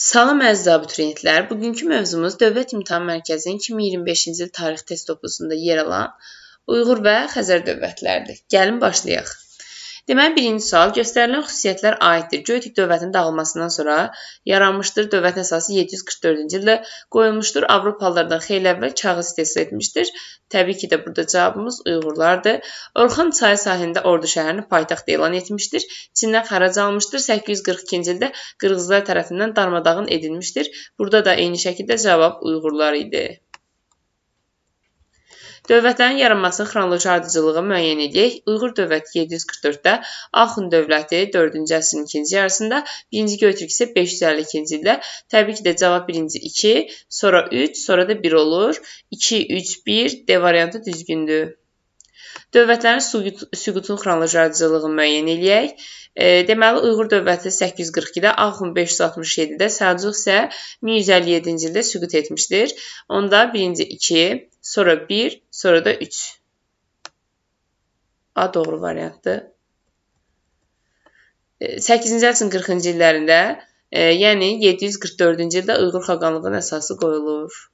Salam əziz abituriyentlər, bugünkü mövzumuz Dövlət İmtahan Mərkəzinin 2025-ci il tarix test toplusunda yer alan Uyğur və Xəzər dövlətləridir. Gəlin başlayaq. Deməli, birinci sual göstərilən xüsusiyyətlər aiddir. Göytürk dövlətinin dağılmasından sonra yaranmışdır. Dövlətin əsası 744-cü ildə qoyulmuşdur. Avropalılardan xeyli əvvəl kağız istehsal etmişdir. Təbii ki də burada cavabımız Uyğurlardır. Orxan çayı sahilində Ordu şəhərini paytaxt elan etmişdir. Çindən xərac almışdır. 842-ci ildə Qırğızlar tərəfindən darmadağın edilmişdir. Burada da eyni şəkildə cavab Uyğurlar idi. Dövlətlərin yaranmasının xronoloji ardıcıllığı müəyyən edək. Uyğur dövləti 744-də, Axund dövləti 4-cü əsrin ikinci yarısında, 1-ci Göytürk isə 552-ci ildə. Təbii ki də cavab birinci 2, sonra 3, sonra da 1 olur. 2, 3, 1, D variantı düzgündür. Dövlətlərin süqutun xronoloji ardıcıllığını müəyyən edək. Deməli, Uyğur dövləti 842-də, Axund 567-də, Səlcuq isə 1157-ci ildə süqut etmişdir. Onda birinci 2, sonra 1, sonra da 3. A doğru variantdır. 8-ci əsrin 40-cı illərində, yəni 744-cü ildə Uyğur xaqanlığının əsası qoyulur.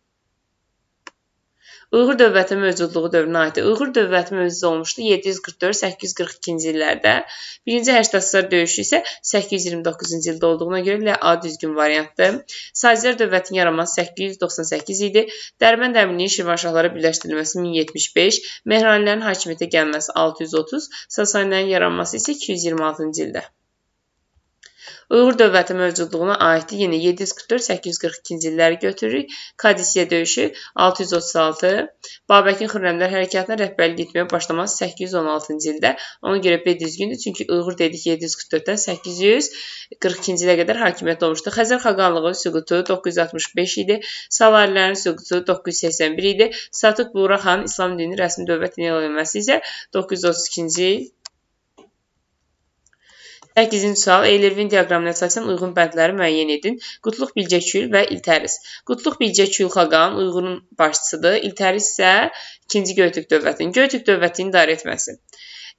Uyğur dövləti mövcudluğu dövrünə aiddir. Uyğur dövləti mövcud olmuşdu 744-842-ci illərdə. Birinci Həştadsılar döyüşü isə 829-cu ildə olduğuna görə A düzgün variantdır. Sacilər dövlətinin yaranması 898 idi. Dərbənd əmirliyin Şirvanşahlara birləşdirilməsi 1075, Mehranilərin hakimiyyətə gəlməsi 630, Sasanilərin yaranması isə 226-cı ildə. Uyğur dövləti mövcudluğuna aiddir. Yenə 744-842-ci illəri götürürük. Kadisiya döyüşü 636. Babəkin Xürrəmlər hərəkatına rəhbərlik etməyə başlaması 816-cı ildə. Ona görə B düzgündür. Çünki Uyğur dedik 744-dən 842-ci ilə qədər hakimiyyət olmuşdu. Xəzər xaqanlığının süqutu 965 idi. Salarilərin süqutu 981 idi. Satıq Buğra xanın İslam dini rəsmi dövlət elan edilməsi isə 932-ci il. 8-ci sual. Eylervin diaqramına əsasən uyğun bəndləri müəyyən edin. Qutluq Bilgəkül və İltəris. Qutluq Bilgəkül xaqan Uyğurun başçısıdır. İltəris isə 2-ci Göytürk dövlətinin. Göytürk dövlətinin idarə etməsi.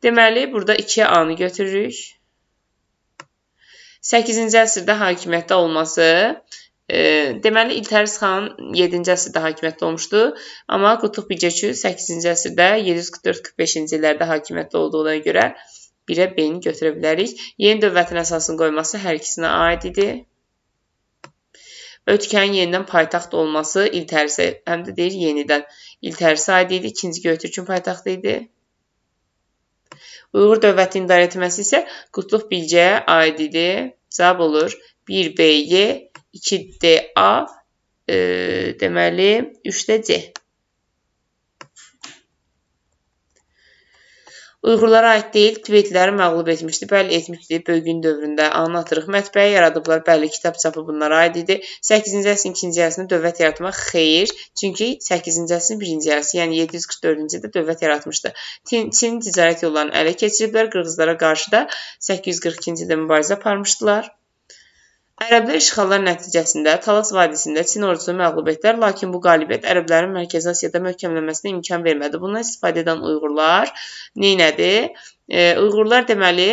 Deməli, burada 2A-nı götürürük. 8-ci əsrdə hakimiyyətdə olması. Deməli, İltəris xan 7-ci əsrdə hakimiyyətdə olmuşdu. Amma Qutluq Bilgəkül 8-ci əsrdə 744-45-ci illərdə hakimiyyətdə olduğuna görə 1-ə B-ni götürə bilərik. Yeni dövlətin əsasını qoyması hər ikisinə aid idi. Ötkənin yenidən paytaxt olması İltərisə, həm də deyir yenidən İltərisə aid idi. 2-ci Göytürkün paytaxtı idi. Uyğur dövlətinin idarə etməsi isə Qutluq Bilgəyə aid idi. Cavab olur 1BY, 2DA, deməli 3də C. Uyğurlara aid deyil, Tivetliləri məğlub etmişdi. Bəli, etmişdi. Bölgün dövründə anlatırıq. Mətbəyə yaradıblar. Bəli, kitab çapı bunlara aid idi. 8-ci əsrin 2-ci yarısında dövlət yaratmaq xeyir. Çünki 8-ci əsrin 1-ci yarısı, yəni 744-cü ildə dövlət yaratmışdı. Çin ticarət yollarını ələ keçiriblər. Qırğızlara qarşı da 842-ci ildə mübarizə aparmışdılar. Ərəblər işğallar nəticəsində Talas vadisində Çin ordusunu məğlub etdilər, lakin bu qalibiyyət ərəblərin Mərkəzi Asiyada möhkəmlənməsinə imkan vermədi. Bundan istifadə edən Uyğurlar neynədi? Uyğurlar deməli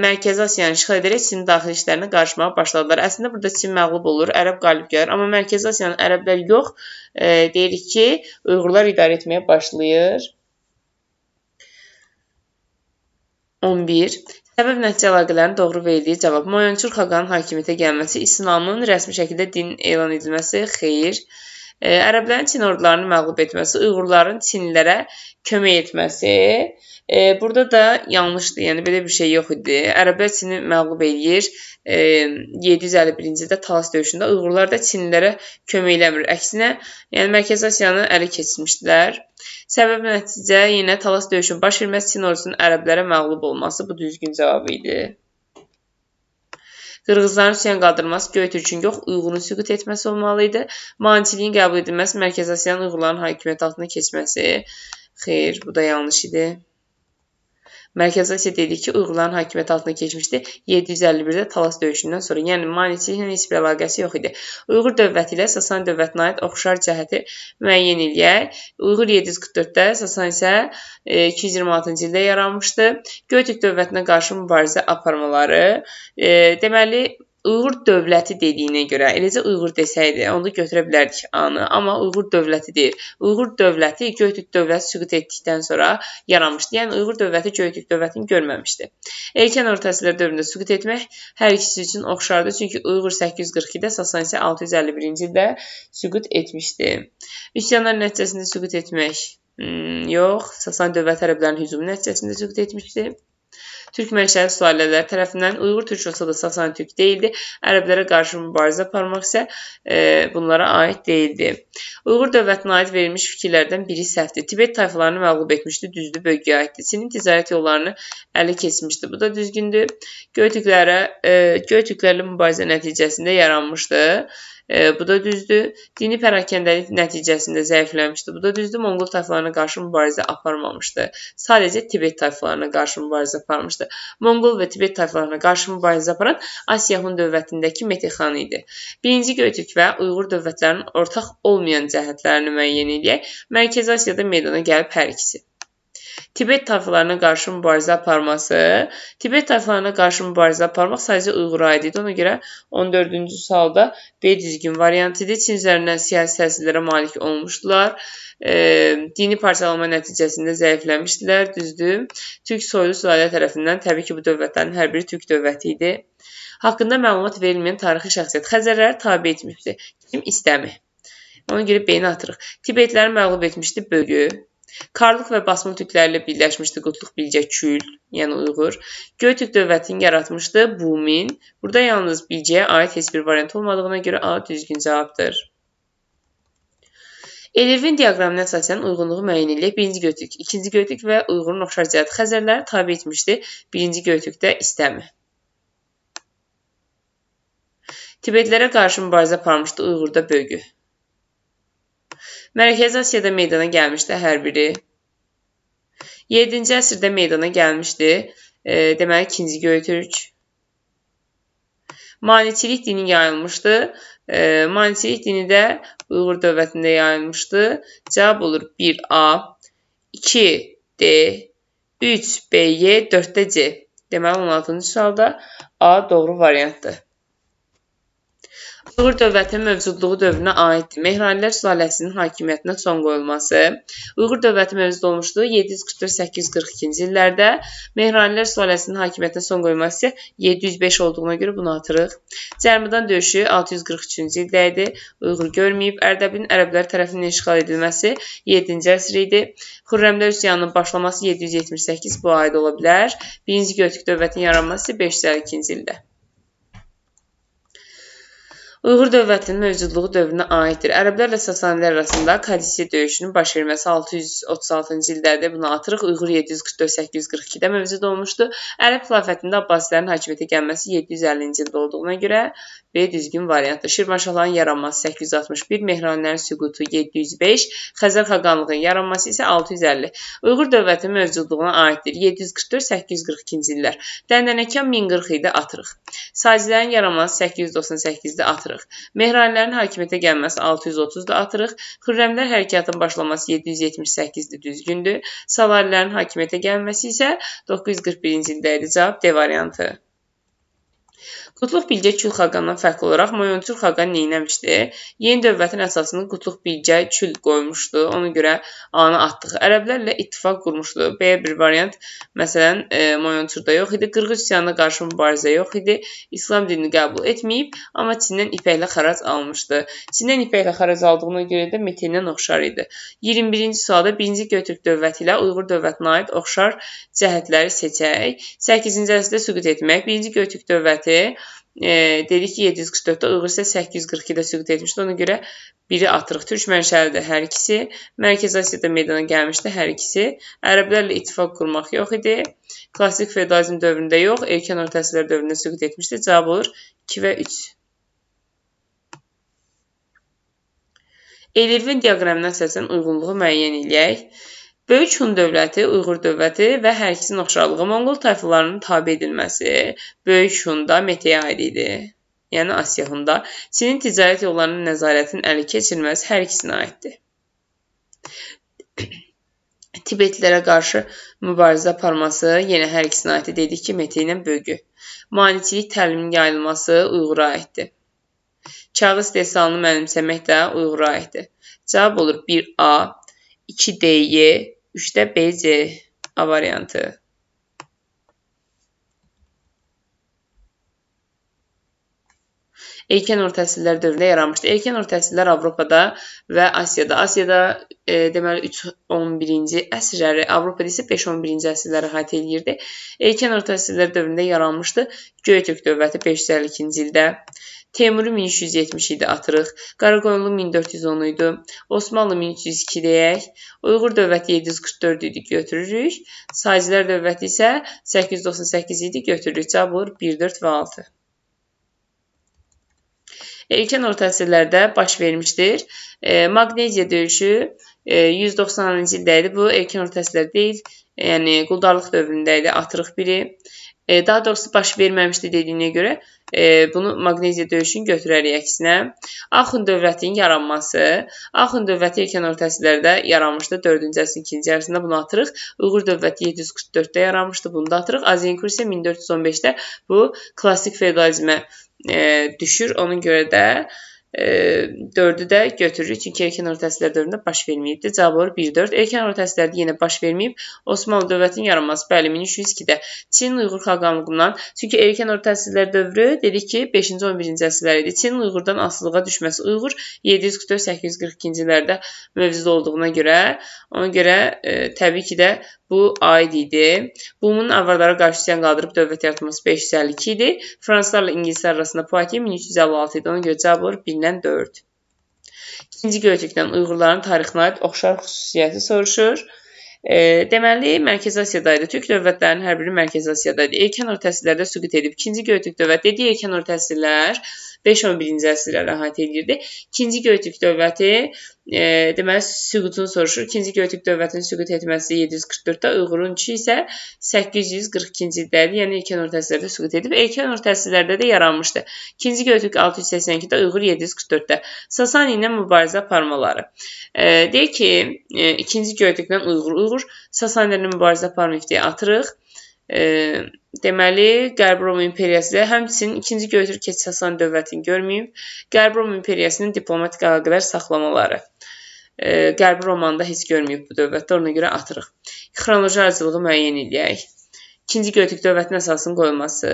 Mərkəzi Asiyanı işğal edərək Çinin daxili işlərinə qarışmağa başladılar. Əslində burada Çin məğlub olur, ərəb qalib gəlir, amma Mərkəzi Asiyanı ərəblər yox, deyirik ki, Uyğurlar idarə etməyə başlayır. 11. Səbəb-nəticə əlaqələrin doğru verildiyi cavab. Moyançur xaqanın hakimiyyətə gəlməsi, İslamın rəsmi şəkildə din elan edilməsi, xeyir. Ərəblərin Çin ordularını məğlub etməsi, Uyğurların Çinlilərə kömək etməsi. Burada da yanlışdır, yəni belə bir şey yox idi. Ərəblər Çini məğlub edir. 751-ci ildə Talas döyüşündə Uyğurlar da Çinlilərə kömək eləmir. Əksinə, yəni Mərkəzi Asiyanı ələ keçirmişdilər. Səbəb nəticə yenə Talas döyüşünün baş verməsi, Çin ordusunun ərəblərə məğlub olması bu düzgün cavab idi. Qırğızların üsyan qaldırması Göytürkün yox, Uyğurun süqut etməsi olmalı idi. Maniçiliyin qəbul edilməsi, Mərkəzi Asiyanın Uyğurların hakimiyyəti altına keçməsi. Xeyr, bu da yanlış idi. Mərkəzi Asiya dedik ki, Uyğurların hakimiyyəti altına keçmişdi 751-də Talas döyüşündən sonra. Yəni, maniçiliklə heç bir əlaqəsi yox idi. Uyğur dövləti ilə Sasani dövlətinə aid oxşar cəhəti müəyyən eləyək. Uyğur 744-də, Sasani isə 226-cı ildə yaranmışdı. Göytürk dövlətinə qarşı mübarizə aparmaları. Deməli, Uyğur dövləti dediyinə görə, eləcə Uyğur desəydi, onda götürə bilərdik A-nı, amma Uyğur dövləti deyil. Uyğur dövləti Göytürk dövləti süqut etdikdən sonra yaranmışdı. Yəni Uyğur dövləti Göytürk dövlətini görməmişdi. Erkən orta əsrlər dövründə süqut etmək hər ikisi üçün oxşardır, çünki Uyğur 842-də, Sasani isə 651-ci ildə süqut etmişdi. Üsyanlar nəticəsində süqut etmək yox, Sasani dövləti ərəblərin hücumu nəticəsində süqut etmişdi. Türk mənşəli sülalələr tərəfindən Uyğur türk olsa da Sasani türk deyildi. Ərəblərə qarşı mübarizə aparmaq isə bunlara aid deyildi. Uyğur dövlətinə aid verilmiş fikirlərdən biri səhvdir. Tibet tayfalarını məğlub etmişdi, düzdür, bölgəyə aiddir. Çinin ticarət yollarını ələ keçmişdi. Bu da düzgündür. Göytürklərlə mübarizə nəticəsində yaranmışdı. Bu da düzdür. Dini pərakəndəlik nəticəsində zəifləmişdi. Bu da düzdür. Monqol tayfalarına qarşı mübarizə aparmamışdı. Sadəcə Tibet tayfalarına qarşı mübarizə aparmışdı. Monqol və Tibet tayfalarına qarşı mübarizə aparan Asiya Hun dövlətindəki Metex xan idi. Birinci Göytürk və Uyğur dövlətlərinin ortaq olmayan cəhətlərini müəyyən edək. Mərkəzi Asiyada meydana gəlib hər ikisi. Tibet tayfalarına qarşı mübarizə aparması. Tibet tayfalarına qarşı mübarizə aparmaq sadəcə Uyğura aid idi. Ona görə 14-cü sualda B düzgün variant idi. Çin üzərindən siyasi təsirlərə malik olmuşdular. Dini parçalanma nəticəsində zəifləmişdilər, düzdür. Türk soylu sülalə tərəfindən, təbii ki, bu dövlətlərin hər biri Türk dövləti idi. Haqqında məlumat verilməyən tarixi şəxsiyyət Xəzərləri tabe etmişdi. Kim istəmi? Ona görə B-ni atırıq. Tibetləri məğlub etmişdi bölgü. Karlıq və basma türklərlə birləşmişdi Qutluq Bilgə Kül, yəni Uyğur. Göytürk dövlətini yaratmışdı Bumin. Burada yalnız Bilgəyə aid heç bir variant olmadığına görə A düzgün cavabdır. Elirvin diaqramına əsasən uyğunluğu müəyyən edək. Birinci Göytürk, ikinci Göytürk və Uyğurun oxşar cəhəti Xəzərləri tabe etmişdi. Birinci Göytürkdə istəmi. Tibetlərə qarşı mübarizə aparmışdı Uyğurda bölgü. Mərkəzi Asiyada meydana gəlmişdi hər biri. 7-ci əsrdə meydana gəlmişdi. Deməli, 2-ci Göytürk. Maniçilik dini yayılmışdı. Maniçilik dini də Uyğur dövlətində yayılmışdı. Cavab olur 1A, 2D, 3BY, 4də C. Deməli, 16-cı sualda A doğru variantdır. Uyğur dövlətinin mövcudluğu dövrünə aiddir. Mehranilər sülaləsinin hakimiyyətinə son qoyulması. Uyğur dövləti mövcud olmuşdu 744-842-ci illərdə. Mehranilər sülaləsinin hakimiyyətinə son qoyulması isə 705 olduğuna görə bunu atırıq. Cərmədan döyüşü 643-cü ildə idi. Uyğur görməyib. Ərdəbilin ərəblər tərəfindən işğal edilməsi 7-ci əsr idi. Xürrəmlər üsyanının başlaması 778 bu aid ola bilər. Birinci Göytürk dövlətinin yaranması 552-ci ildə. Uyğur dövlətinin mövcudluğu dövrünə aiddir. Ərəblərlə Sasanilər arasında Kadisiya döyüşünün baş verməsi 636-cı illərdə bunu atırıq. Uyğur 744-842-də mövcud olmuşdu. Ərəb xilafətində Abbasilərin hakimiyyətə gəlməsi 750-ci ildə olduğuna görə B düzgün variantdır. Şirvanşahların yaranması 861, Mehranlərin süqutu 705, Xəzər xaqanlığının yaranması isə 650. Uyğur dövlətinin mövcudluğuna aiddir. 744-842-ci illər. Dəndənəkən 1040 idi atırıq. Sacilərin yaranması 898-də atırıq. Mehranlərin hakimiyyətə gəlməsi 630-da atırıq. Xürrəmlər hərəkatının başlaması 778-dir, düzgündür. Salarilərin hakimiyyətə gəlməsi isə 941-ci ildə idi. Cavab D variantı. Qutluq Bilgə Kül xaqandan fərqli olaraq Moyontur xaqan neyləmişdi? Yeni dövlətin əsasını Qutluq Bilgə Kül qoymuşdu. Ona görə A-nı atdıq. Ərəblərlə ittifaq qurmuşdu. B bir variant, məsələn, Moyonturda yox idi. Qırğız üsyanına qarşı mübarizə yox idi. İslam dinini qəbul etməyib, amma Çindən ipəklə xərac almışdı. Çindən ipəklə xərac aldığına görə də Metendən oxşar idi. 21-ci sualda 1-ci Göytürk dövləti ilə Uyğur dövlətinə aid oxşar cəhətləri seçək. 8-ci əsrdə süqut etmək. 1-ci Göytürk dövləti dedik ki 744-də, Uyğur isə 842-də süqut etmişdi. Ona görə biri atırıq. Türk mənşəlidir hər ikisi. Mərkəzi Asiyada meydana gəlmişdi hər ikisi. Ərəblərlə ittifaq qurmaq yox idi. Klassik feodalizm dövründə yox, erkən orta əsrlər dövründə süqut etmişdi. Cavab olur 2 və 3. Elirvin diaqramına əsasən uyğunluğu müəyyən edək. Böyük Hun dövləti, Uyğur dövləti və hər ikisinin oxşarlığı Monqol tayfalarının tabe edilməsi Böyük Hunda Meteyə aid idi. Yəni Asiya Hunda. Çinin ticarət yollarının nəzarətinin ələ keçirilməsi hər ikisinə aiddir. Tibetlilərə qarşı mübarizə aparması yenə hər ikisinə aiddir. Dedik ki, Meteyə ilə bölgü. Maneçilik təliminin yayılması Uyğura aiddir. Kağız istehsalını mənimsəmək də Uyğura aiddir. Cavab olur 1A, 2D, 3də BC A variantı. Erkən orta əsrlər dövründə yaranmışdır. Erkən orta əsrlər Avropada və Asiyada. Asiyada deməli 3-11-ci əsrləri, Avropada isə 5-11-ci əsrləri əhatə edirdi. Erkən orta əsrlər dövründə yaranmışdı. Göytürk dövləti 552-ci ildə. Teymuri 1377 atırıq. Qaraqoyunlu 1410 idi. Osmanlı 1302 deyək. Uyğur dövləti 744 idi, götürürük. Sacilər dövləti isə 898 idi, götürürük. Cavab olur 1, 4 və 6. Erkən orta əsrlərdə baş vermişdir. Maqneziya döyüşü 190-cı ildə idi. Bu erkən orta əsrlər deyil, yəni quldarlıq dövründə idi, atırıq biri. Daha doğrusu baş verməmişdi dediyinə görə bunu Maqneziya döyüşünü götürərik əksinə. Axund dövlətinin yaranması. Axund dövləti erkən orta əsrlərdə yaranmışdı. 4-cü əsrin ikinci yarısında bunu atırıq. Uyğur dövləti 744-də yaranmışdı. Bunu da atırıq. Aziyankur isə 1415-də bu klassik feodalizmə düşür. Ona görə də 4-ü də götürürük. Çünki erkən orta əsrlər dövründə baş verməyibdir. Cavab olur 1-4. Erkən orta əsrlərdə yenə baş verməyib. Osmanlı dövlətinin yaranması. Bəli, 1302-də. Çin Uyğur xaqanlığından. Çünki erkən orta əsrlər dövrü dedik ki, 5-ci 11-ci əsrlər idi. Çin Uyğurdan asılılığa düşməsi. Uyğur 744-842-ci illərdə mövcud olduğuna görə, ona görə təbii ki də bu aid idi. Bunun avarlara qarşı üsyan qaldırıb dövlət yaratması 552 idi. Fransızlarla İngilislər arasında Poitiers 1356 idi. Ona görə cavab olur 1-dən 4. İkinci Göytürkdən Uyğurların tarixinə aid oxşar xüsusiyyəti soruşur. Deməli, Mərkəzi Asiyadaydı. Türk dövlətlərinin hər biri Mərkəzi Asiyadaydı. Erkən orta əsrlərdə süqut edib. İkinci Göytürk dövləti dediyi erkən orta əsrlər 5-11-ci əsrlərə əhatə edirdi. İkinci Göytürk dövləti deməli süqutunu soruşur. İkinci Göytürk dövlətinin süqut etməsi 744-də, Uyğurunki isə 842-ci ildə, yəni erkən orta əsrlərdə süqut edib. Erkən orta əsrlərdə də yaranmışdı. İkinci Göytürk 682-də, Uyğur 744-də. Sasani ilə mübarizə aparmaları. Deyək ki, ikinci Göytürkdən Uyğur Sasanilərlə mübarizə aparmayıb deyə atırıq. Deməli, Qərbi Roma İmperiyası da həmçinin ikinci Göytürk Sasani dövlətini görməyib. Qərbi Roma İmperiyasının diplomatik əlaqələr saxlamaları. Qərbi Romanda heç görməyib bu dövlətdə, ona görə atırıq. Xronoloji ardıcılığı müəyyən edək. İkinci Göytürk dövlətinin əsasının qoyulması.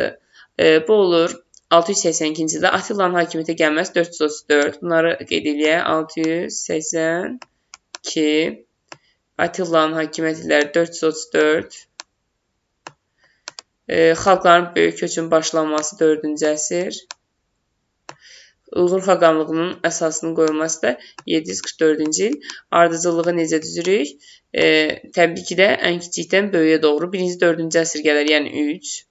Bu olur 682-ci ildə Attilanın hakimiyyətə gəlməsi 434. Bunları qeyd edək. 682 Attilanın hakimiyyət illəri 434. Xalqların böyük köçün başlanması 4-cü əsr. Uyğur xaqanlığının əsasının qoyulması da 744-cü il. Ardıcılığı necə düzürük? Təbii ki də ən kiçikdən böyüyə doğru 1-ci 4-cü əsr gəlir, yəni 3.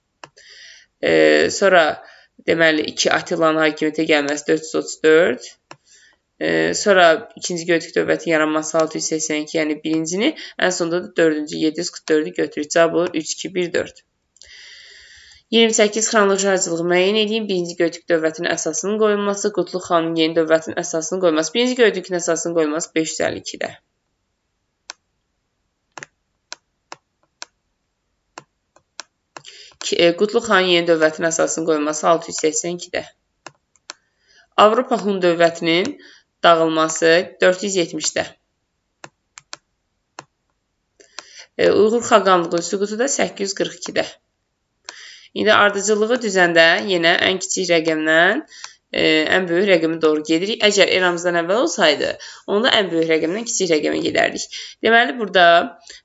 Sonra deməli 2 Attilanın hakimiyyətə gəlməsi 434. Sonra 2-ci Göytürk dövlətinin yaranması 682, yəni 1-cini. Ən sonunda da 4-cü 744-ü götürürük. Cavab olur 3, 2, 1, 4. 28 xronoloji ardıcılığı müəyyən edin. 1-ci Göytürk dövlətinin əsasının qoyulması, Qutluq xanın yeni dövlətin əsasının qoyulması. 1-ci Göytürkün əsasının qoyulması 552-də. Qutluq xanın yeni dövlətin əsasının qoyulması 682-də. Avropa Hun dövlətinin dağılması 470-də. Uyğur xaqanlığının süqutu da 842-də. İndi ardıcılığı düzəndə yenə ən kiçik rəqəmdən ən böyük rəqəmə doğru gedirik. Əgər eramızdan əvvəl olsaydı, onda ən böyük rəqəmdən kiçik rəqəmə gedərdik. Deməli, burada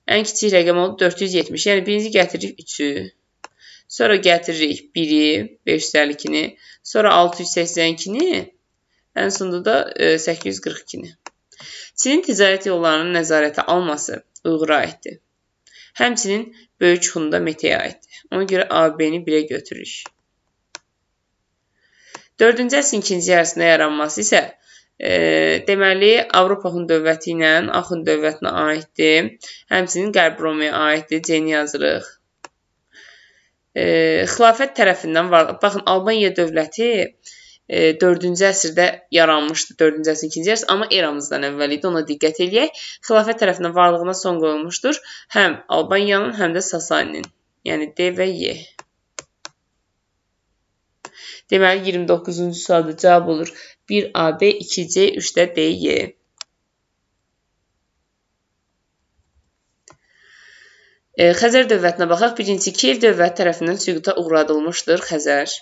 ən kiçik rəqəm oldu 470. Yəni, birinci gətiririk 3-ü. Sonra gətiririk 1-i, 552-ni. Sonra 682-ni. Ən sonunda da 842-ni. Çinin ticarət yollarının nəzarəti alması Uyğura aiddir. Həmçinin Böyük Xunda Meteyə aiddir. Ona görə AB-ni 1-ə götürürük. 4-cü əsrin ikinci yarısında yaranması isə deməli Avropa Hun dövləti ilə Axund dövlətinə aiddir. Həmçinin Qərbi Romaya aiddir. C-ni yazırıq. Xilafət tərəfindən var. Baxın, Albaniya dövləti 4-cü əsrdə yaranmışdı. 4-cü əsrin ikinci yarısı, amma eramızdan əvvəl idi. Ona diqqət eləyək. Xilafət tərəfindən varlığına son qoyulmuşdur. Həm Albaniyanın, həm də Sasaninin. Yəni D və Y. Deməli, 29-cu sualda cavab olur 1AB, 2C, 3də DY. Xəzər dövlətinə baxaq. Birincisi, Kiyev dövləti tərəfindən süquta uğradılmışdır Xəzər.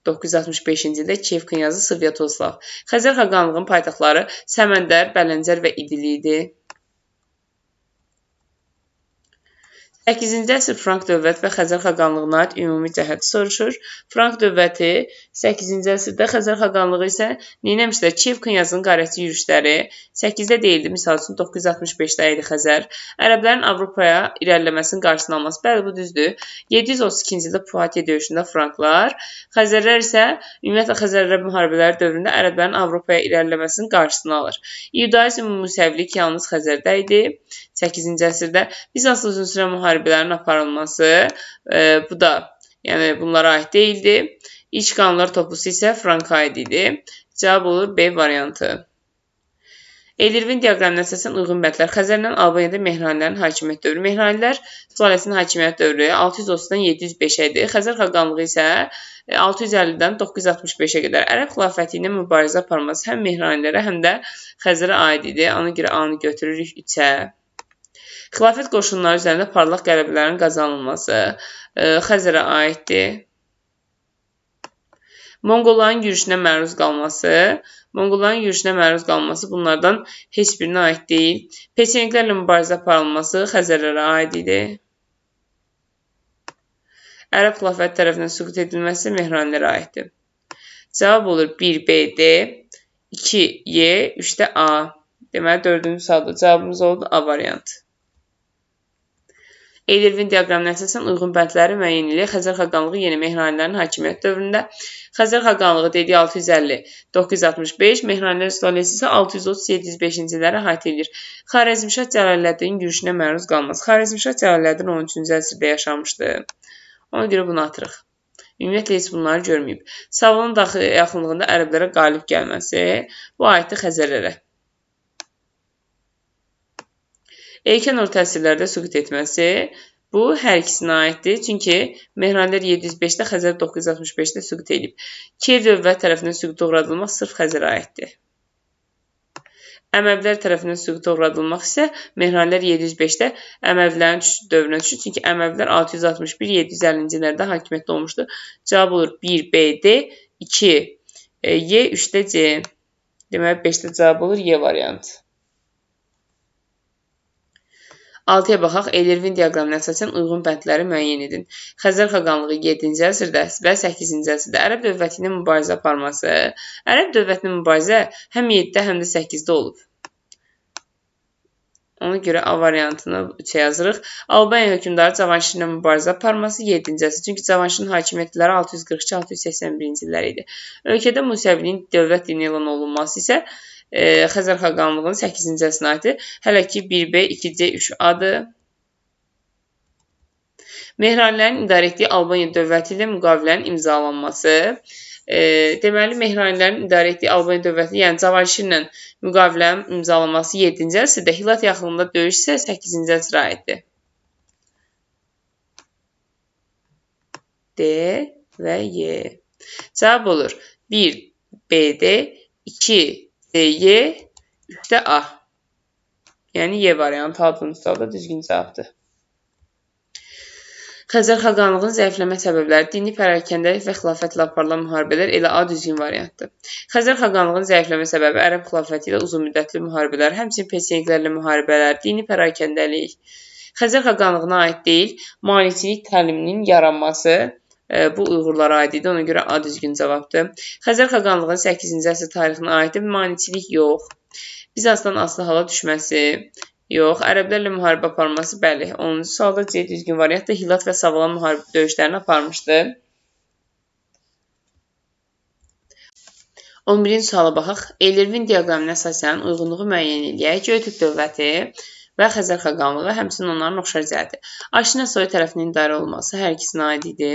965-ci ildə Kiyev knyazı Svyatoslav. Xəzər xaqanlığının paytaxtları Səməndər, Bələncər və İdili idi. 8-ci əsr Frank dövlət və Xəzər xaqanlığına aid ümumi cəhəti soruşur. Frank dövləti 8-ci əsrdə, Xəzər xaqanlığı isə neyləmişlər? Kiyev knyazının qarətçi yürüşləri 8-də deyildi, misal üçün 965-də idi Xəzər. Ərəblərin Avropaya irəliləməsinin qarşısını alması, bəli, bu düzdür. 732-ci ildə Puatiye döyüşündə Franklar, Xəzərlər isə ümumiyyətlə Xəzər-Ərəb müharibələri dövründə ərəblərin Avropaya irəliləməsinin qarşısını alır. İudaizm Musəvvilik yalnız Xəzərdə idi. 8-ci əsrdə Bizans uzun sürə müharibələrin aparılması, bu da bunlara aid deyildi. İlk qanunlar toplusu isə Franka aid idi. Cavab olur B variantı. Elirvin diaqramına əsasən uyğun bəndlər. Xəzərlə Albaniyada Mehranilərin hakimiyyət dövrü. Mehranilər sülaləsinin hakimiyyət dövrü 630-dan 705-ə idi. Xəzər xaqanlığı isə 650-dən 965-ə qədər. Ərəb xilafəti ilə mübarizə aparması həm Mehranilərə, həm də Xəzərə aid idi. Ona görə A-nı götürürük 3-ə. Xilafət qoşunları üzərində parlaq qələbələrin qazanılması Xəzərə aiddir. Monqolların yürüşünə məruz qalması bunlardan heç birinə aid deyil. Peçeniklərlə mübarizə aparılması Xəzərlərə aid idi. Ərəb xilafəti tərəfindən süqut edilməsi Mehranilərə aiddir. Cavab olur 1BD, 2Y, 3də A. Deməli, 4-cü sualda cavabımız oldu A variantı. Elirvin diaqramına əsasən uyğun bəndləri müəyyən ilə Xəzər xaqanlığı yeni Mehranilərin hakimiyyət dövründə. Xəzər xaqanlığı dediyi 650-965, Mehranilər sülaləsi isə 630-705-ci illərə aid edir. Xarəzmşah Cəlaləddinin yürüşünə məruz qalması. Xarəzmşah Cəlaləddin 13-cü əsrdə yaşamışdı. Ona görə bunu atırıq. Ümumiyyətlə heç bunları görməyib. Savalın daxili yaxınlığında ərəblərə qalib gəlməsi, bu aiddir Xəzərlərə. Erkən orta əsrlərdə süqut etməsi, bu hər ikisinə aiddir. Çünki Mehranilər 705-də, Xəzər 965-də süqut edib. Kiyev dövlət tərəfindən süquta uğradılmaq sırf Xəzərə aiddir. Əməvilər tərəfindən süquta uğradılmaq isə Mehranilər 705-də Əməvilərin dövrünə düşür. Çünki Əməvilər 661-750-ci illərdə hakimiyyətdə olmuşdu. Cavab olur 1BD, 2Y, 3də C. Deməli, 5də cavab olur Y variantı. 6-ya baxaq. Elirvin diaqramına əsasən uyğun bəndləri müəyyən edin. Xəzər xaqanlığı 7-ci əsrdə və 8-ci əsrdə Ərəb dövləti ilə mübarizə aparması. Ərəb dövlətinin mübarizə həm 7-də, həm də 8-də olub. Ona görə A variantını 3-ə yazırıq. Albaniya hökmdarı Cavanşir ilə mübarizə aparması 7-ci əsr. Çünki Cavanşirin hakimiyyətləri 642-681-ci illər idi. Ölkədə Musəvviliyin dövlət dini elan olunması isə Xəzər xaqanlığının 8-ci əsrinə aiddir. Hələ ki 1B, 2C, 3A-dır. Mehranilərin idarə etdiyi Albaniya dövləti ilə müqavilənin imzalanması. Deməli, Mehranilərin idarə etdiyi Albaniya dövləti, yəni Cavanşirlə müqavilənin imzalanması 7-ci əsrdə, Hilat yaxınlığında döyüş isə 8-ci əsrə aiddir. D və Y. Cavab olur 1BD, 2Y, 3də A. Yəni Y variantı 6-cı sualda düzgün cavabdır. Xəzər xaqanlığının zəifləmə səbəbləri, dini pərakəndəlik və xilafətlə aparılan müharibələr elə A düzgün variantdır. Xəzər xaqanlığının zəifləmə səbəbi Ərəb xilafəti ilə uzun müddətli müharibələr, həmçinin peçeniklərlə müharibələr, dini pərakəndəlik. Xəzər xaqanlığına aid deyil, maneçilik təliminin yaranması. Bu Uyğurlara aid idi, ona görə A düzgün cavabdır. Xəzər xaqanlığının 8-ci əsr tarixinə aiddir, maneçilik yox. Bizansdan asılı hala düşməsi yox. Ərəblərlə müharibə aparması, bəli. 10-cu sualda C düzgün variantdır. Hilat və Savalan müharibə döyüşlərini aparmışdı. 11-ci suala baxaq. Elirvin diaqramına əsasən uyğunluğu müəyyən edək. Göytürk dövləti və Xəzər xaqanlığı, həmçinin onların oxşar cəhəti. Aşina soyu tərəfindən idarə olunması hər ikisinə aid idi.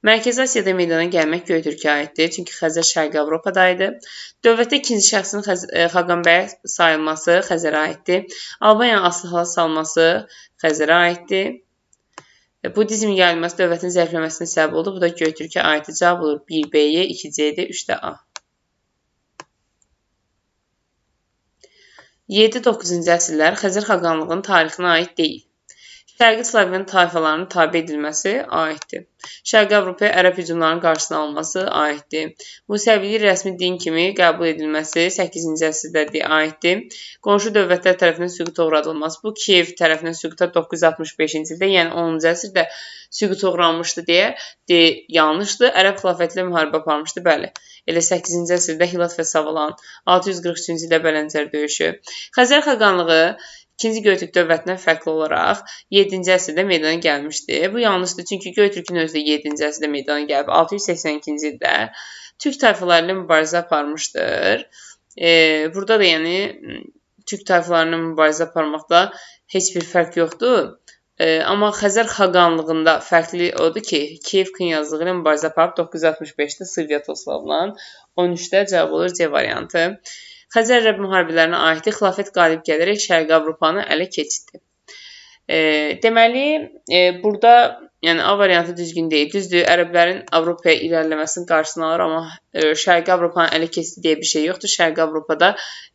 Mərkəzi Asiyada meydana gəlmək Göytürkə aiddir, çünki Xəzər Şərqi Avropada idi. Dövlətdə ikinci şəxsin Xaqanbəyə sayılması Xəzərə aiddir. Albaniyanın asılı hala salması Xəzərə aiddir. Budizmin yayılması dövlətin zəifləməsinə səbəb oldu. Bu da Göytürkə aiddir. Cavab olur 1B-yə, 2C-də, 3-də A. 7-9-cu əsrlər Xəzər xaqanlığının tarixinə aid deyil. Şərqi Slavyan tayfalarının tabe edilməsi aiddir. Şərqi Avropaya ərəb hücumlarının qarşısını alması aiddir. Musəviliyin rəsmi din kimi qəbul edilməsi 8-ci əsrdədir, aiddir. Qonşu dövlətlər tərəfindən süquta uğradılması. Bu Kiyev tərəfindən süquta 965-ci ildə, yəni 10-cu əsrdə süquta uğranmışdı deyə yanlışdır. Ərəb xilafətlə müharibə aparmışdı, bəli. Elə 8-ci əsrdə Hilat və Savalan, 643-cü ildə Bələncər döyüşü. Xəzər xaqanlığı 2-ci Göytürk dövlətindən fərqli olaraq 7-ci əsrdə meydana gəlmişdi. Bu yanlışdır, çünki Göytürkün özü də 7-ci əsrdə meydana gəlib. 682-ci ildə Türk tayfaları ilə mübarizə aparmışdır. Burada da yəni Türk tayfalarına mübarizə aparmaqda heç bir fərq yoxdur. Amma Xəzər xaqanlığında fərqli odur ki, Kiyev knyazlığı ilə mübarizə aparıb 965-də Svyatoslavla, 13-də cavab olur C variantı. Xəzər ərəb müharibələrinə aiddir. Xilafət qalib gələrək Şərqi Avropanı ələ keçirdi. Deməli, burada yəni A variantı düzgün deyil. Düzdür, ərəblərin Avropaya irəliləməsinin qarşısını alır, amma Şərqi Avropanı ələ keçirdi deyə bir şey yoxdur. Şərqi Avropada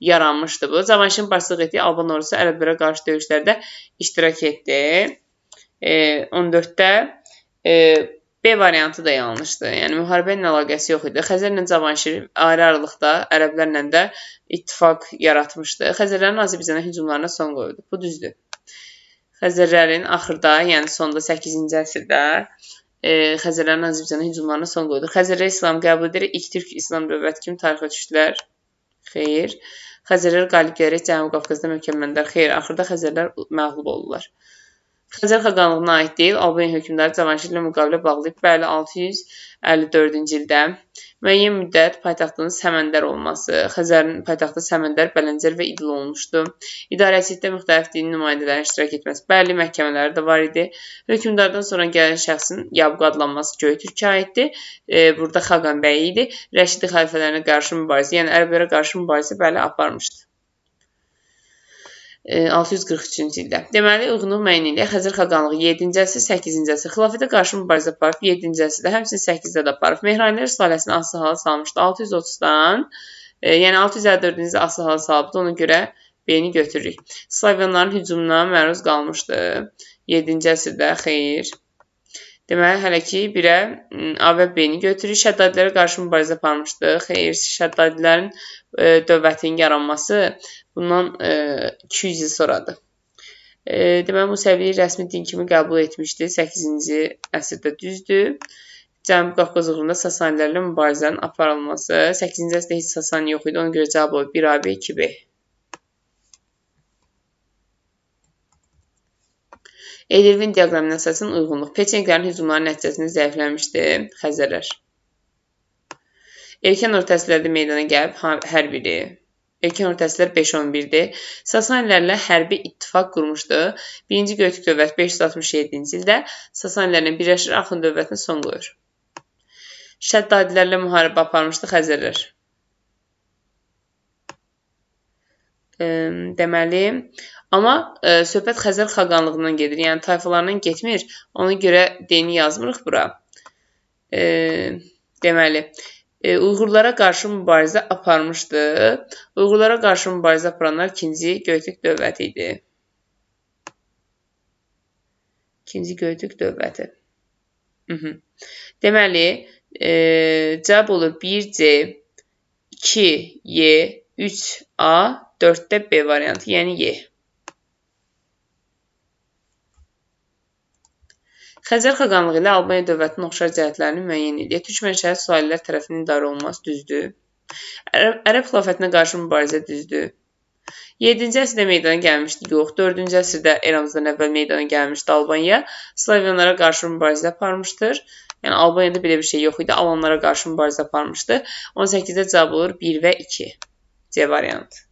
yaranmışdı bu. Cavanşirin başçılıq etdiyi Alban ordusu ərəblərə qarşı döyüşlərdə iştirak etdi. 14-də B variantı da yanlışdır. Yəni, müharibə ilə əlaqəsi yox idi. Xəzərlə Cavanşir ayrı-ayrılıqda ərəblərlə də ittifaq yaratmışdı. Xəzərlərin Azərbaycana hücumlarına son qoyuldu. Bu düzdür. Xəzərlərin axırda, yəni sonda 8-ci əsrdə Xəzərlərin Azərbaycana hücumlarına son qoyuldu. Xəzərlər İslam qəbul edir, ilk Türk İslam dövləti kimi tarixə düşdülər. Xeyr. Xəzərlər qalib gələrək Cənubi Qafqazda möhkəmləndilər. Xeyr, axırda Xəzərlər məğlub oldular. Xəzər xaqanlığına aid deyil, Albaniya hökmdarı Cavanşirlə müqavilə bağlayıb. Bəli, 654-cü ildə müəyyən müddət paytaxtının Səməndər olması, Xəzərin paytaxtı Səməndər, Bələncər və İdil olmuşdu. İdarəçilikdə müxtəlif dini nümayəndələrin iştirak etməsi, bəli, məhkəmələri də var idi. Hökmdardan sonra gələn şəxsin Yabq adlanması Göytürkə aiddir. Burada Xaqan bəy idi. Rəşidi xəlifələrinə qarşı mübarizə, yəni ərəblərə qarşı mübarizə bəli aparmışdı. 643-cü ildə. Deməli, uyğunluq müəyyən eləyək. Xəzər xaqanlığı 7-ci əsr, 8-ci əsr. Xilafətə qarşı mübarizə aparıb 7-ci əsrdə, həmçinin 8-də də aparıb. Mehranilər sülaləsini asılı hala salmışdı. 630-dan, yəni 654-cü ildə asılı hala salıbdı. Ona görə B-ni götürürük. Slavyanların hücumuna məruz qalmışdı. 7-ci əsrdə, xeyr. Deməli, hələ ki, 1-ə A və B-ni götürürük. Şəddadilərə qarşı mübarizə aparmışdı. Xeyr, Şəddadilərin dövlətinin yaranması bundan 200 il sonradır. Deməli, Musəviliyi rəsmi din kimi qəbul etmişdi. 8-ci əsrdə düzdür. Cənubi Qafqaz uğrunda Sasanilərlə mübarizənin aparılması. 8-ci əsrdə heç Sasani yox idi. Ona görə cavab olur 1A, 2B. Edirvin diaqramına əsasən uyğunluq. Peçeniklərin hücumları nəticəsində zəifləmişdi Xəzərlər. Erkən orta əsrlərdə meydana gəlib hər biri. Erkən orta əsrlər 5-11-dir. Sasanilərlə hərbi ittifaq qurmuşdu. 1-ci Göytürk dövləti 567-ci ildə Sasanilərlə birləşir Axund dövlətinə son qoyur. Şəddadilərlə müharibə aparmışdı Xəzərlər. Deməli, amma söhbət Xəzər xaqanlığından gedir. Yəni, tayfalarından getmir. Ona görə D-ni yazmırıq bura. Deməli, Uyğurlara qarşı mübarizə aparmışdı. Uyğurlara qarşı mübarizə aparanlar 2-ci Göytürk dövləti idi. 2-ci Göytürk dövləti. Deməli, cavab olur 1C, 2Y, 3A, 4-də B variantı, yəni Y. Xəzər xaqanlığı ilə Albaniya dövlətinin oxşar cəhətlərini müəyyən edir. Türk mənşəli Sualilər tərəfindən idarə olunması düzdür. Ərəb xilafətinə qarşı mübarizə düzdür. 7-ci əsrdə meydana gəlmişdi, yox. 4-cü əsrdə eramızdan əvvəl meydana gəlmişdi Albaniya. Slavyanlara qarşı mübarizə aparmışdır. Yəni, Albaniyada belə bir şey yox idi. Alanlara qarşı mübarizə aparmışdı. 18-də cavab olur 1 və 2. C variantı.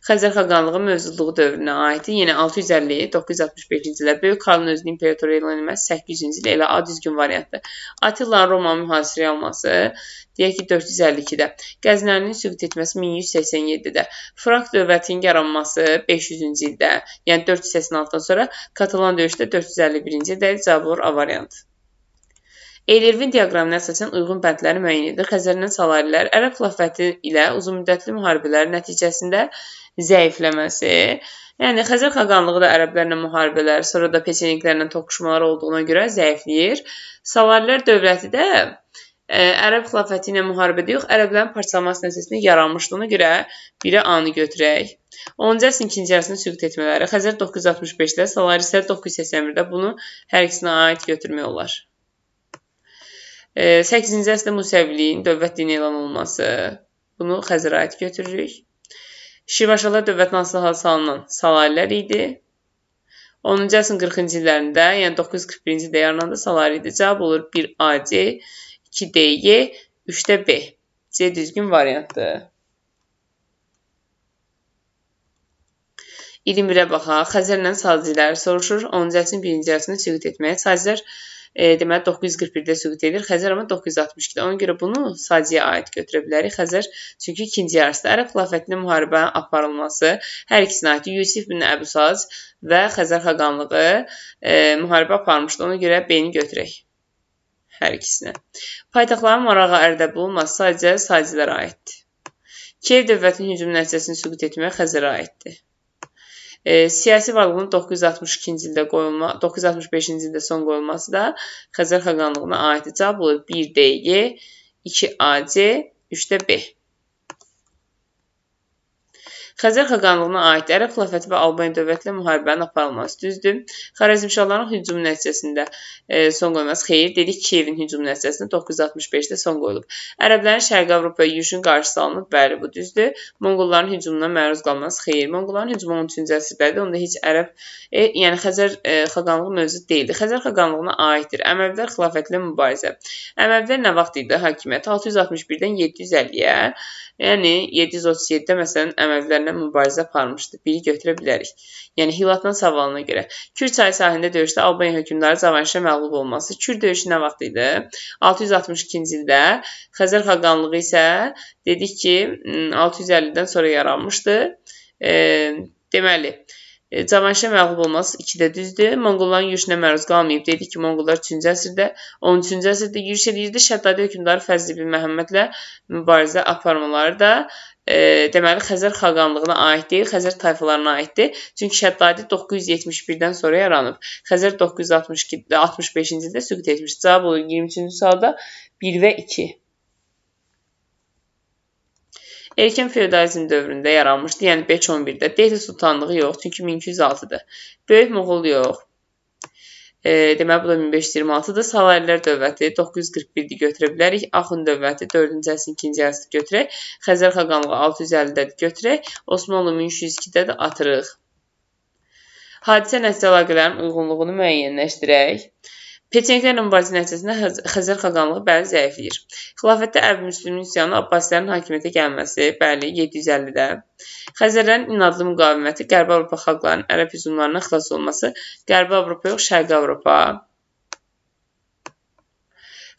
Xəzər xaqanlığı mövcudluğu dövrünə aiddir. Yenə 650-965-ci illər Böyük Karlın özünün imperatoru elan edilməsi 800-cü il elə A düzgün variantdır. Attilanın Romanın mühasirəyə alması deyək ki 452-də. Qəznəlinin süqut etməsi 1187-də. Frank dövlətinin yaranması 500-cü ildə, yəni 486-dan sonra Katalan döyüşdə 451-ci ildə cavab olur A variantı. Eylirvin diaqramına əsasən uyğun bəndləri müəyyən edir. Xəzərdən Salarilər ərəb xilafəti ilə uzunmüddətli müharibələrin nəticəsində zəifləməsi, yəni Xəzər xaqanlığı da ərəblərlə müharibələr, sonra da peçeniklərlə toqquşmalar olduğuna görə zəifləyir. Salarilər dövləti də ərəb xilafəti ilə müharibədə yox, ərəblərin parçalanması nəticəsində yaranmışlığına görə biri A-nı götürək. 10-cu əsrin ikinci yarısını süqut etmələri. Xəzər 965-də, Salar isə 981-də bunu hər ikisinə aid götürmək olar. 8-ci əsrdə Musəviliyin dövlət dini elan olunması. Bunu Xəzərə aid götürürük. Şirvanşahlar dövlətinə asılı halda salınan Salarilər idi. 10-cu əsrin 40-cı illərində, yəni 941-ci ildə yarananda Salar idi. Cavab olur 1AC, 2DY, 3də B. C düzgün variantdır. 21-ə baxaq. Xəzərlə Sazilər soruşur. 10-cu əsrin 1-ci yarısını süqut etməyə. Sazilər deməli 941-də süqut edir. Xəzər amma 962-də. Ona görə bunu Saziyə aid götürə bilərik. Xəzər çünki ikinci yarısında ərəb xilafətində müharibənin aparılması hər ikisinə aiddir. Yusif bin Əbusaz və Xəzər xaqanlığı müharibə aparmışdı. Ona görə B-ni götürək. Hər ikisinə. Paytaxtların marağa Ərdəbil olması sadəcə Sazilərə aiddir. Kiyev dövlətinin hücumu nəticəsini süqut etməyə Xəzərə aiddir. Siyasi varlığının 965-ci ildə son qoyulması da Xəzər xaqanlığına aiddir. Cavab olur 1DY, 2AC, 3də B. Xəzər xaqanlığına aid ərəb xilafəti və Albaniya dövlətlə müharibənin aparılması düzdür. Xarəzmşahların hücumu nəticəsində son qoyulması xeyir. Dedik Kiyevin hücumu nəticəsində 965-də son qoyulub. Ərəblərin Şərqi Avropaya yürüşün qarşısı alınıb. Bəli, bu düzdür. Monqolların hücumuna məruz qalması xeyir. Monqolların hücumu 13-cü əsrdədir. Onda heç ərəb, yəni Xəzər xaqanlığı mövcud deyildi. Xəzər xaqanlığına aiddir. Əməvilər xilafəti ilə mübarizə. Əməvilər nə vaxt idi hakimiyyət? 661-dən 750-yə. Yəni 737-də məsələn Əməvilərlə mübarizə aparmışdı. Biri götürə bilərik. Yəni Hilatnan savalına görə. Kür çayı sahilində döyüşdə Albaniya hökmdarı Cavanşirə məğlub olması. Kür döyüşü nə vaxt idi? 662-ci ildə. Xəzər xaqanlığı isə dedik ki 650-dən sonra yaranmışdı. Deməli Cavanşirə məğlub olması 2-də düzdür. Monqolların yürüşünə məruz qalmayıb. Dedik ki, Monqollar 3-cü əsrdə, 13-cü əsrdə yürüş edirdi. Şəddadi hökmdarı Fəzli bin Məhəmmədlə mübarizə aparmaları da deməli Xəzər xaqanlığına aid deyil, Xəzər tayfalarına aiddir. Çünki Şəddadi 971-dən sonra yaranıb. Xəzər 965-ci ildə süqut etmiş. Cavab olur 23-cü sualda 1 və 2. Erkən feodalizm dövründə yaranmışdı, yəni 511-də. Delhi sultanlığı yox, çünki 1206-dır. Böyük Moğol yox. Deməli, bu da 1526-dır. Salarilər dövləti 941-də götürə bilərik. Axund dövləti 4-cü əsrin 2-ci yarısı götürək. Xəzər xaqanlığı 650-də götürək. Osmanlı 1102-də də atırıq. Hadisə nəticə əlaqələrin uyğunluğunu müəyyənləşdirək. Peçeniklərlə mübarizə nəticəsində Xəzər xaqanlığı bəli zəifləyir. Xilafətdə Əbu-Müslimin üsyanı Abbasilərin hakimiyyətə gəlməsi, bəli 750-də. Xəzərlərin inadlı müqaviməti, Qərbi Avropa xalqlarının ərəb hücumlarından xilas olması, Qərbi Avropa yox, Şərqi Avropa.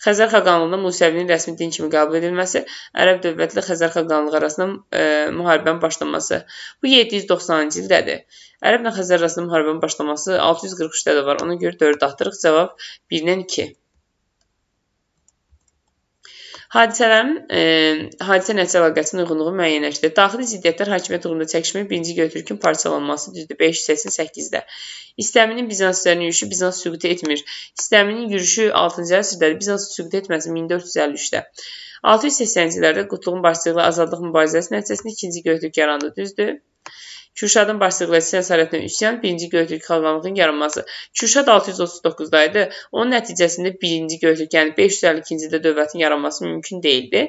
Xəzər xaqanlığında Musəvinin rəsmi din kimi qəbul edilməsi, ərəb dövlətlə Xəzər xaqanlığı arasında müharibənin başlaması. Bu 790-cı ildədir. Ərəblə Xəzər arasında müharibənin başlaması 643-də də var. Ona görə 4 atırıq. Cavab 1-dən 2. Hadisə nəticə əlaqəsinin uyğunluğu müəyyənləşdir. Daxili ziddiyyətlər hakimiyyət uğrunda çəkişmə birinci Göytürkün parçalanması düzdür 588-də. İstəminin Bizanslıların yürüşü Bizans süqut etmir. İstəminin yürüşü 6-cı əsrdədir. Bizans süqut etməsi 1453-də. 680-ci illərdə Qutluğun başçılığı ilə azadlıq mübarizəsi nəticəsində 2-ci Göytürk yarandı düzdür. Kürşadın başçılığı ilə cəsarətlə üsyan, 1-ci Göytürk xaqanlığının yaranması. Kürşad 639-da idi. Onun nəticəsində 1-ci Göytürk, yəni 552-ci ildə dövlətin yaranması mümkün deyildi.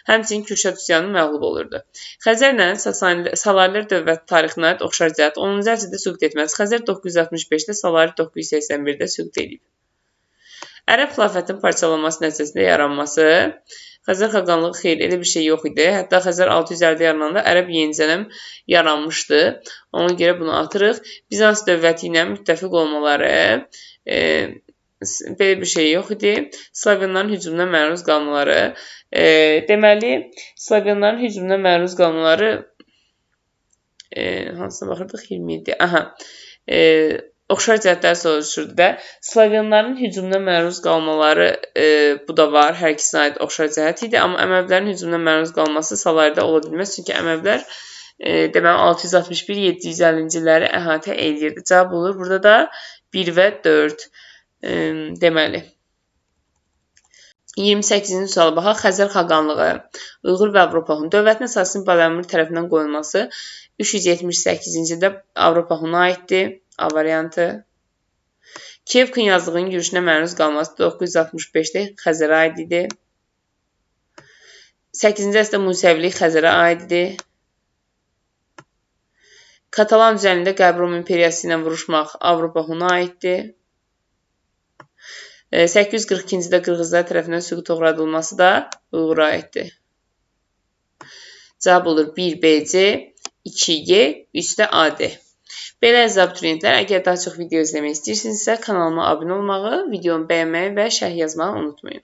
Həmçinin Kürşad üsyanı məğlub olurdu. Xəzərlə Salarilər dövlət tarixinə aid oxşar cəhət 10-cu əsrdə süqut etməsi. Xəzər 965-də, Salari 981-də süqut edib. Ərəb xilafətinin parçalanması nəticəsində yaranması. Xəzər xaqanlığı xeyr, elə bir şey yox idi. Hətta Xəzər 650-də yarananda ərəb yenicədən yaranmışdı. Ona görə bunu atırıq. Bizans dövləti ilə müttəfiq olmaları belə bir şey yox idi. Slavyanların hücumuna məruz qalmaları. Deməli, Slavyanların hücumuna məruz qalmaları hansına baxırdıq? 27. Aha. Oxşar cəhətləri soruşurdu da. Slavyanların hücumuna məruz qalmaları bu da var. Hər ikisinə aid oxşar cəhət idi. Amma Əməvilərin hücumuna məruz qalması Salarda ola bilməz. Çünki Əməvilər deməli 661-750-ci illəri əhatə edirdi. Cavab olur. Burada da 1 və 4. Deməli. 28-ci suala baxaq. Xəzər xaqanlığı Uyğur və Avropa Hun dövlətin əsasının Baləmir tərəfindən qoyulması 378-ci ildə Avropa Huna aiddir. A variantı. Kiyev knyazlığının yürüşünə məruz qalması 965-də Xəzərə aid idi. 8-ci əsrdə Musəvilik Xəzərə aid idi. Katalan üzərində Qərbi Rum imperiyası ilə vuruşmaq Avropa Huna aiddir. 842-ci-də Qırğızlar tərəfindən süqut uğradılması da Uyğura aiddir. Cavab olur 1BC, 2Y, 3-də AD. Belə əziz abituriyentlər, əgər daha çox video izləmək istəyirsinizsə, kanalıma abunə olmağı, videomu bəyənməyi və şərh yazmağı unutmayın.